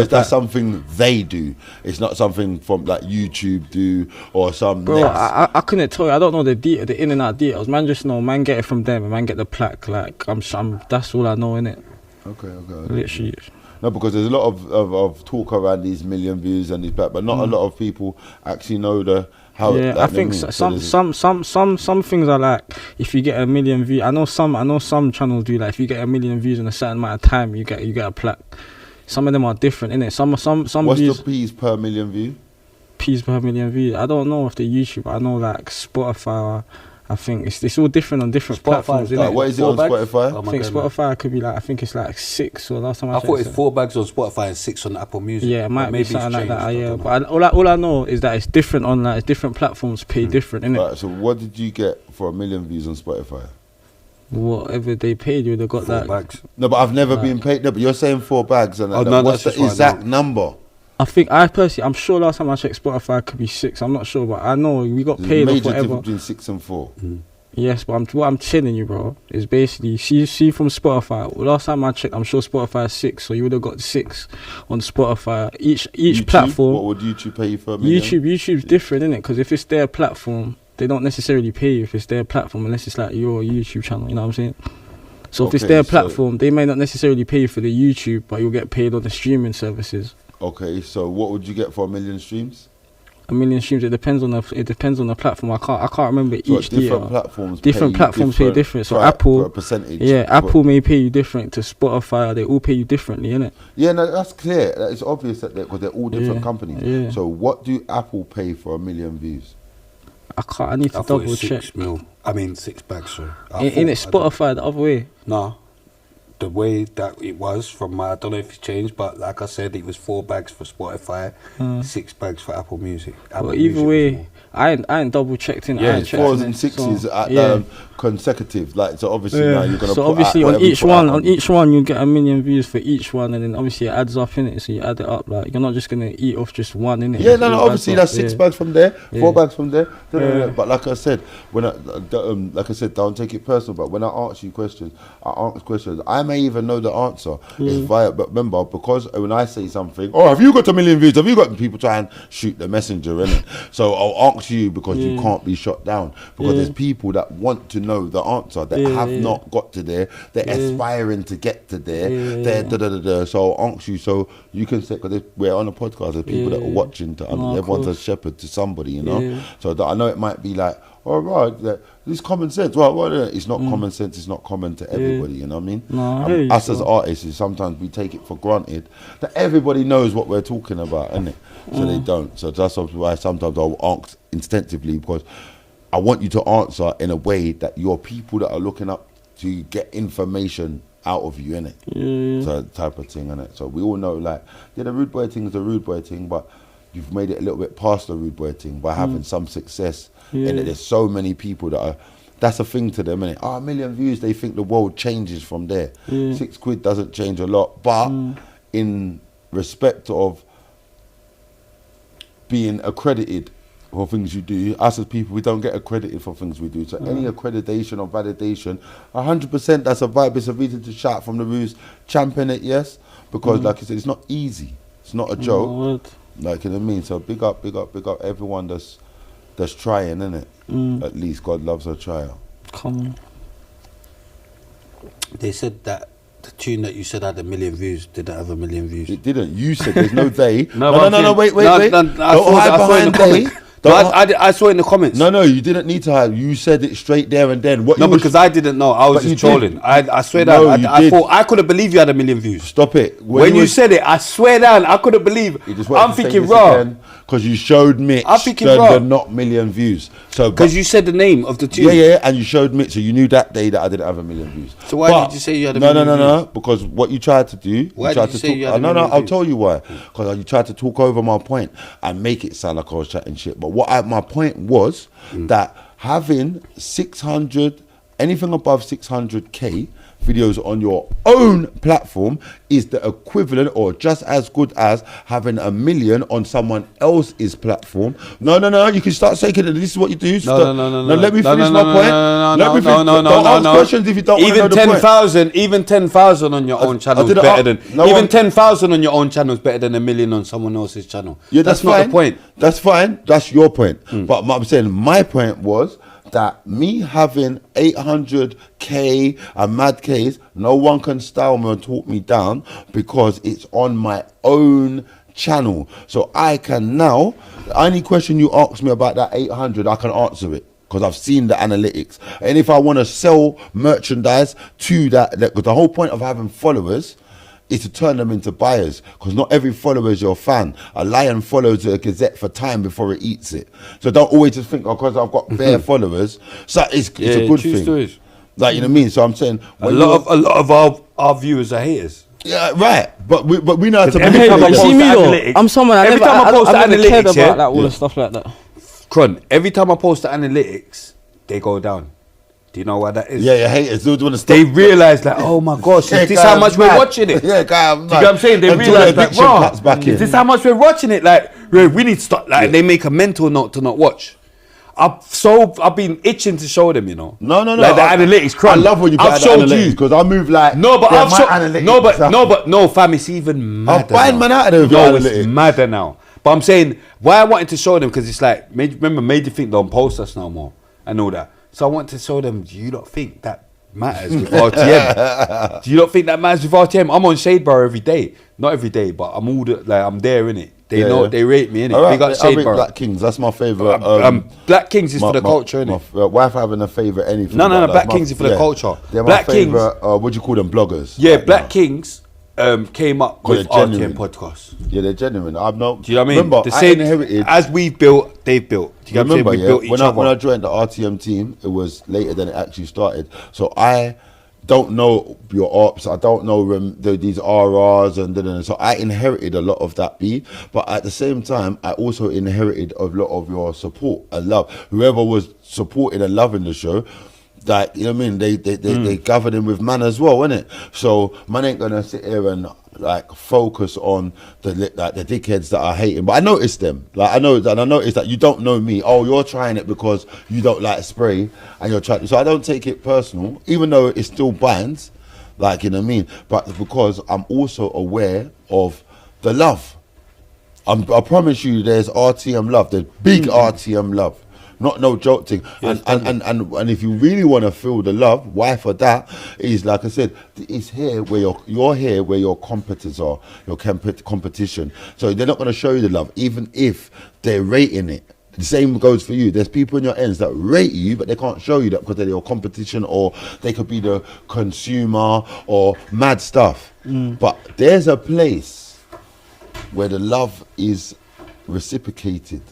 Is that something they do? It's not something from like YouTube do or some. Bro, I couldn't tell you. I don't know the in and out details. Man, just know man get it from them and man get the plaque. Like I'm that's all I know, innit? Okay. Literally. No, because there's a lot of talk around these million views and these plaques, but not a lot of people actually know how. Yeah, I think some things are like if you get a million views. I know some channels do like if you get a million views in a certain amount of time, you get a plaque. Some of them are different, innit? Some What's views, the P's per million view? P's per million views. I don't know if the YouTube. I know like Spotify. I think it's all different on different platforms. Like, what is it on Spotify? I think Spotify could be like, I think it's like 6 or last time I thought it's 4 bags on Spotify and 6 on Apple Music. Yeah, it might be something like that. Yeah, but all I know is that it's different on like different platforms pay different, innit? Right, so what did you get for a million views on Spotify? Whatever they paid you, they got 4 that. bags. No, but I've never been paid. No, but you're saying 4 bags, and what's the exact number? I'm sure last time I checked Spotify it could be 6. I'm not sure, but I know we got paid or whatever. Difference between 6 and 4. Yes, but what I'm telling you, bro, is basically see from Spotify. Last time I checked, I'm sure Spotify is 6, so you would have got 6 on Spotify. Each YouTube, platform. What would YouTube pay you for a million? YouTube's different, innit? Because if it's their platform, they don't necessarily pay you if it's their platform unless it's like your YouTube channel. You know what I'm saying? So if it's their platform, they may not necessarily pay you for the YouTube, but you'll get paid on the streaming services. Okay, so what would you get for 1 million streams? 1 million streams. It depends on the platform. I can't remember so each deal. Different platforms pay different. So Apple, percentage. Yeah, Apple may pay you different to Spotify. They all pay you differently, innit? Yeah, no, that's clear. It's obvious that because they're all different companies. Yeah. So what do Apple pay for 1 million views? I need to double check. 6 mil. I mean 6 bags. Sorry. In it Spotify the other way? No. The way that it was from I don't know if it's changed, but like I said, it was 4 bags for Spotify, 6 bags for Apple Music. But either way, I ain't double checked in. Yeah, it's 4s and 6s consecutive. Like so, obviously now you're gonna. So obviously on each one you get 1 million views for each one, and then obviously it adds up in it. So you add it up. Like you're not just gonna eat off just one in it. Yeah, no, obviously that's 6 bags from there, 4 bags from there. But like I said, don't take it personal. But when I ask you questions, I may even know the answer. It's via, but remember, because when I say something, have you got 1 million views? Have you got people try and shoot the messenger, innit? So I'll ask you because you can't be shot down because there's people that want to know the answer that have not got to there. They're aspiring to get to there. They're So I'll ask you so you can say, because we're on a podcast, there's people that are watching. Everyone's a shepherd to somebody, you know. So I know it might be like, all right, this common sense. Well, it's not common sense. It's not common to everybody. You know what I mean? No, us as artists, sometimes we take it for granted that everybody knows what we're talking about, innit? So they don't. So that's why sometimes I'll ask instinctively because I want you to answer in a way that your people that are looking up to get information out of you, innit? So type of thing, innit? So we all know, like, the rude boy thing is a rude boy thing, but you've made it a little bit past the rude boy thing by having some success. And there's so many people that are, that's a thing to them, innit? 1 million views, they think the world changes from there. 6 quid doesn't change a lot, but in respect of being accredited for things you do, us as people, we don't get accredited for things we do. So any accreditation or validation, 100% that's a vibe. It's a reason to shout from the roofs, champion it, yes? Because like I said, it's not easy. It's not a joke. Like, you know what I mean? So big up everyone that's trying, innit? At least God loves a trial. Come on. They said that the tune that you said had 1 million views didn't have 1 million views. It didn't. You said there's no they. No, wait. I saw it in the comments. No, you didn't need to hide. You said it straight there and then. Because I didn't know. I was just trolling. I swear down. I thought I couldn't believe you had 1 million views. Stop it. When you said it, I swear down, I couldn't believe. I'm thinking raw. Because you showed Mitch the not million views. So because you said the name of the tune. Yeah, and you showed Mitch, so you knew that day that I didn't have 1 million views. So why did you say you had 1 million views? No. Because what you tried to do, why did you say you had 1 million views? I'll tell you why. Because you tried to talk over my point and make it sound like I was chatting shit. But my point was that having 600, anything above 600k videos on your own platform is the equivalent or just as good as having 1 million on someone else's platform. No, you can start saying it. This is what you do. No. Let me finish my point. No. Don't ask questions if you don't want to know the point. Even 10,000 on your own channel is better than 10,000 on your own channel is better than 1 million on someone else's channel. Yeah, that's not the point. That's fine. That's your point. But I'm saying my point was that me having 800k and mad Ks, no one can style me and talk me down because it's on my own channel. So I can now, any question you ask me about that 800, I can answer it because I've seen the analytics. And if I want to sell merchandise to that, because the whole point of having followers is to turn them into buyers, because not every follower is your fan. A lion follows a gazette for time before it eats it. So don't always just think, because I've got bare followers, so it's a good thing. Stories. Like, you know what I mean? So I'm saying a lot of our viewers are haters. Yeah, right. But we know how to every time I see me though, I'm someone I never cared about like all the stuff like that. Cron, every time I post the analytics, they go down. Do you know what that is? Yeah, haters do want to stop. They realise like, oh my gosh, is this how much we're watching it? Yeah, guy, do you know what I'm saying? They realise like, wow, is this how much we're watching it? Like, we need to stop. Like, they make a mental note to not watch. I've been itching to show them, you know. No. Like the analytics. Cron, I love when you get the analytics because I move like. No, but fam, it's even madder. I'm buying man out of there. No, it's madder now. But I'm saying why I wanted to show them because it's like made you think don't post us no more and all that. So I want to show them, do you not think that matters with RTM? Do you not think that matters with RTM? I'm on Shade Bar every day. Not every day, but I'm there, innit? They know, they rate me, innit? Right, Big up Shade Bar. Black Kings, that's my favourite. Black Kings is for the culture, innit? My wife having a favourite anything. No, Black Kings is for the culture. They're my favourite, what do you call them, bloggers? Yeah, Black Kings came up with RTM podcast. Yeah, they're genuine. I've not. Do you know what I mean? Remember, the same inherited as we've built, they've built. Do you remember? We built each when other. I joined the RTM team, it was later than it actually started. So I don't know your ops. I don't know these RRs and so I inherited a lot of that beef. But at the same time, I also inherited a lot of your support and love. Whoever was supporting and loving the show. Like, you know what I mean? They gathered in with man as well, innit? So man ain't gonna sit here and like focus on the dickheads that are hating. But I noticed them. Like I noticed that you don't know me. Oh, you're trying it because you don't like spray and you're trying. So I don't take it personal, even though it still binds. Like, you know what I mean? But because I'm also aware of the love. I promise you, there's RTM love. There's big RTM love. Not no joke thing. Yes, and if you really want to feel the love, why for that is, like I said, it's here where you're here where your competitors are, your competition. So they're not going to show you the love, even if they're rating it. The same goes for you. There's people in your ends that rate you, but they can't show you that because they're your competition, or they could be the consumer or mad stuff. But there's a place where the love is reciprocated.